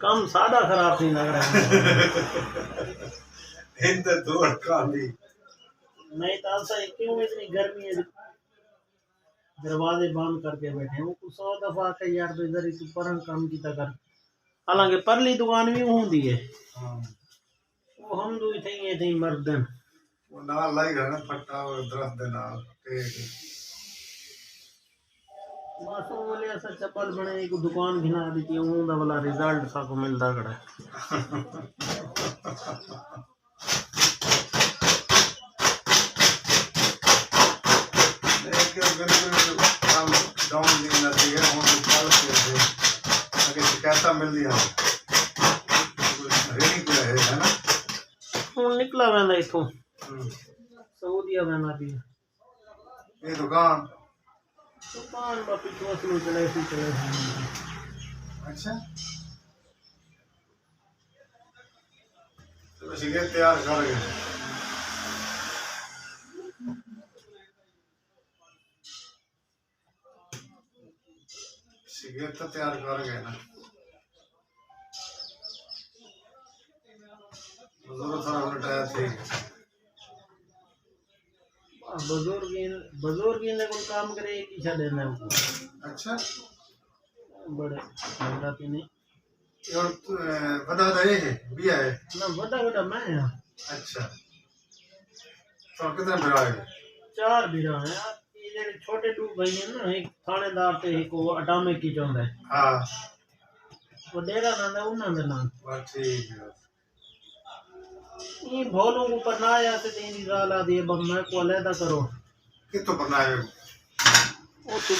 कम सादा खराब नहीं लग रहा है। हिंद दौड़ काली नहीं तो ऐसा क्यों इतनी गर्मी है, दरवाजे बंद करके बैठे हूँ। 100 दफा कही यार तो इधर ही तू परम काम की कर। हालांकि परली दुकान भी होंगी है, वो हम दो थे मर्दन वो नाल लाई है ना फट्टा और दरख्त दे नाल बस वो बोले ऐसा चप्पल बने एक दुकान घिना दी थी, दा वाला रिजल्ट सा को मिलता खड़ा डाउन नहीं नती है हम कल से आगे शिकायत मिल दिया रेडी किया है ना हूँ निकला वैंदा इथों सऊदीया वैंदा भी ये दुकान बापी तो चले चले। अच्छा तो सिगरेट तैयार कर गए सिगरेट तो तैयार कर गए ना बुजुर्ग थोड़ा रिटायर थे बुजुर्ग ने कोई काम करे की छड़े ना अच्छा बड़े लगती नहीं और बड़ा है भी है ना बड़ा बड़ा मैं हां। अच्छा तो कितने भरा है 4 बिरा है ये जेडे छोटे टू भाई ने ना एक थानेदार ते एक वो अटामिक की चोंदा है हां वो डेरा ना उन्ना दे नाम बस ठीक है ये भोलों को पढ़ना आया से तेरी राला दिए बम मैं को अलहदा करो कितो बनाए ओ तू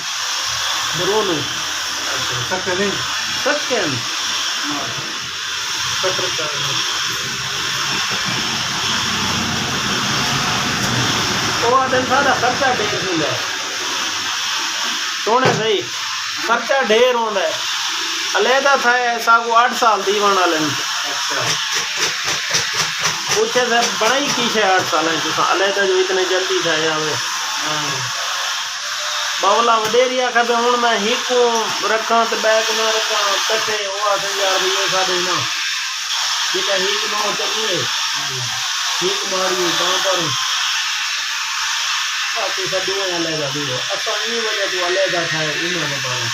बरोलो अच्छा सकते नहीं सकते हैं कटर कर तो आदम सारा खर्चा ढेर होंदा है सोने सही खर्चा ढेर होंदा है अलहदा था ऐसा को 8 साल दीवान वाले अच्छा पूछे सर बड़ाई की है 8 साल है तो अलहदा जो इतने जल्दी था जावे बावला वडेरिया का हूँ मैं हिकू रखा तो बैग में रखा कटे वो आते यार भैया साढ़े ना जेका हिक नो चलिए हिक मारी कहाँ पर बाकी सब दुआ अलहदा दुआ असा इन वजह तो अलहदा था इन्होंने पाना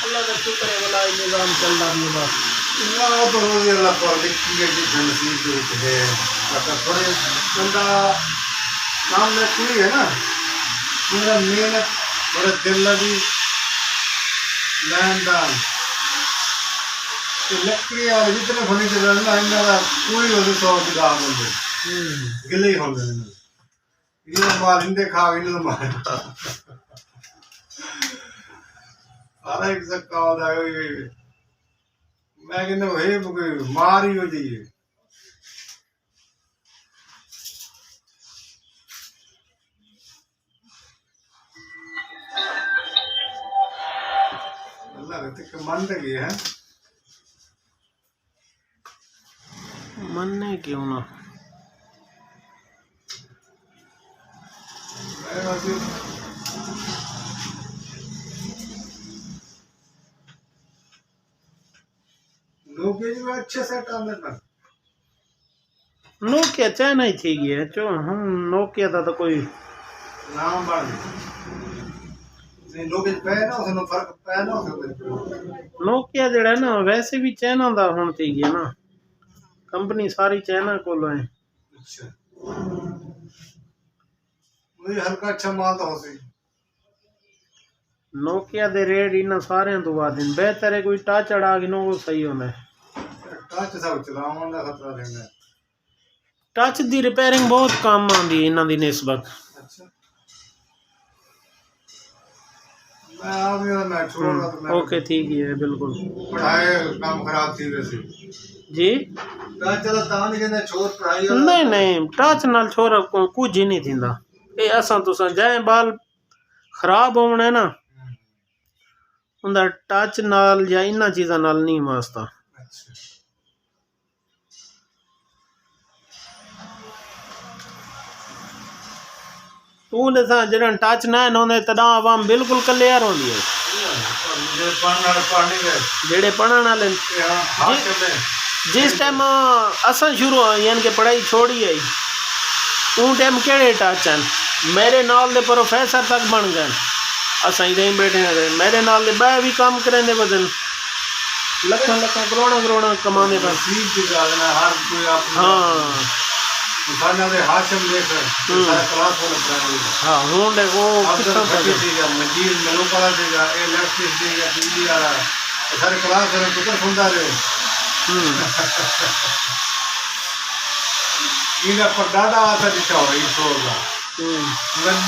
अल्लाह का शुक्र है वाला निजाम चल रहा है बस ना तो रोज अल्लाह पर लिखी है कि नसीब है मतलब थोड़े बंदा काम में पूरी है ना पूरा मेहनत बड़े दिल लगी लेनदान तो लकड़ी वाले जितने फर्नीचर है ना इनका पूरी हो 100 की दाम होंगे गिले ही होंगे ये माल इंदे खा इन माल सारा एक सक्का होता है मैं कहना है मार ही हो जाइए मन लगी है मनने क्यों ना अच्छे सेट आने पर नोकिया चाइना ही थी गया चो हम नोकिया था तो कोई नाम बढ़ नहीं लोग पहना उसने फर्क पहना उसने नोकिया जड़ा है ना वैसे भी चाइना दा हुन थी गया ना कंपनी सारी चाइना को है। अच्छा मुझे हल्का अच्छा माल तो हो सही नोकिया दे रेट इन सारे तो बाद दिन बेहतर है कोई टच अड़ा के नो वो सही होना है टच सब चलावन दा खतरा रहंदा है टच दी रिपेयरिंग बहुत कम आंदी है इना दी निस्बत अच्छा मैं आ गया मैं छोड़ूंगा तो मैं ओके ठीक है बिल्कुल पढ़ाई काम खराब थी वैसे जी मैं चला तां नहीं कहंदा छोड़ पढ़ाई नहीं नहीं टच नाल छोरा कुछ ही नहीं थींदा ए असा तुसा जाए बाल खराब होने ना उनका टच नाल या इन्ना चीज़ा नाल नहीं वास्ता अच्छा तू ॾिसां जॾहिं टच न आहिनि हूंदे तॾहिं आवाम बिल्कुलु क्लियर हूंदी है मुझे पढ़ना पढ़ने गए ਜਿਹੜੇ ਪੜ੍ਹਨ ਵਾਲੇ ਨੇ। हाथ में जिस टाइम असां शुरू यानी कि पढ़ाई छोड़ी आई उन टाइम केड़े टच हैं मेरे नाल दे प्रोफेसर तक बन गए असां इधर ही बैठे हैं मेरे नाल दे बाहर भी काम करेंदे वजन लखां लखां करोड़ां कमाने पर नसीब की गाल ना हर कोई आप हाँ इंसाना दे हाशम देख सारा क्लास वाला प्राइमरी हाँ हूँ देखो अब्दुल फकीर देगा मजीद मलूकला देगा इलेक्ट्रिक देगा बिजली वाला सारे क्लास वाले पुत्र सुनता रहे इनका परदादा आता दिखा हो इस होगा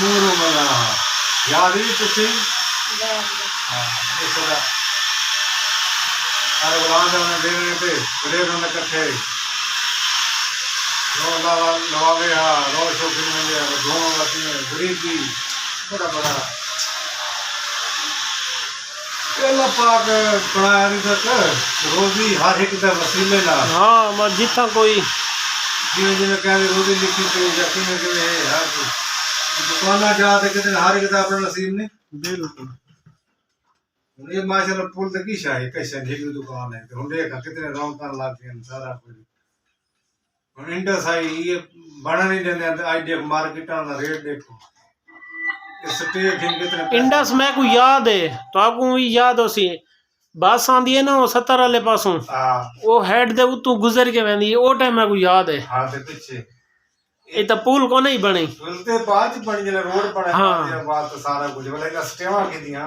नूर मना याद ही कुछ हाँ ये सदा अरे गुलाम जब ने दे रहे थे बड़े रोने इकट्ठे रो लवावे हाँ रो शौकीन में गया धुआं वाती में गरीबी बड़ा बड़ा अल्लाह पाक बनाया नहीं तक रोजी हर एक दे वसीले ना हाँ मैं जितना कोई जिवें जिवें कहते रोजी लिखी पे यकीन कि है हर दुकाना जाते कितने हर एक दा अपना नसीब नहीं बिल्कुल ये माशाल्लाह पुल तक की शाही कैसे एक दुकान है तो हम देखा कितने रौनक लाते हैं सारा कुछ हम इंडस आई ये बना नहीं देते आइडिया मार्केट का रेट देखो इंडस मैं को याद है तो आपको भी याद हो सी बस आंदी है ना वो 70 वाले पासों वो हेड दे उतों गुजर के वेंदी है वो टाइम मैं को याद है हां ते पीछे ये तो पुल को नहीं बनी पुल ते बाद बन जले रोड बने हाँ बाद तो सारा कुछ वाले का स्टेवा की दिया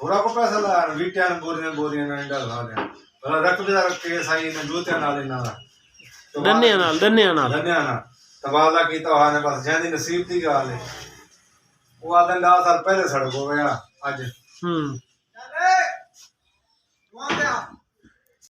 थोड़ा को पैसा ला वीटियां बोरियां ना इंडा ला दे भला रख दे रख के साई ने जूते नाल ना दन्ने नाल तबाला की तो हाने बस जंदी नसीब दी गाल है वो आदन 10 साल पहले सड़क हो गया आज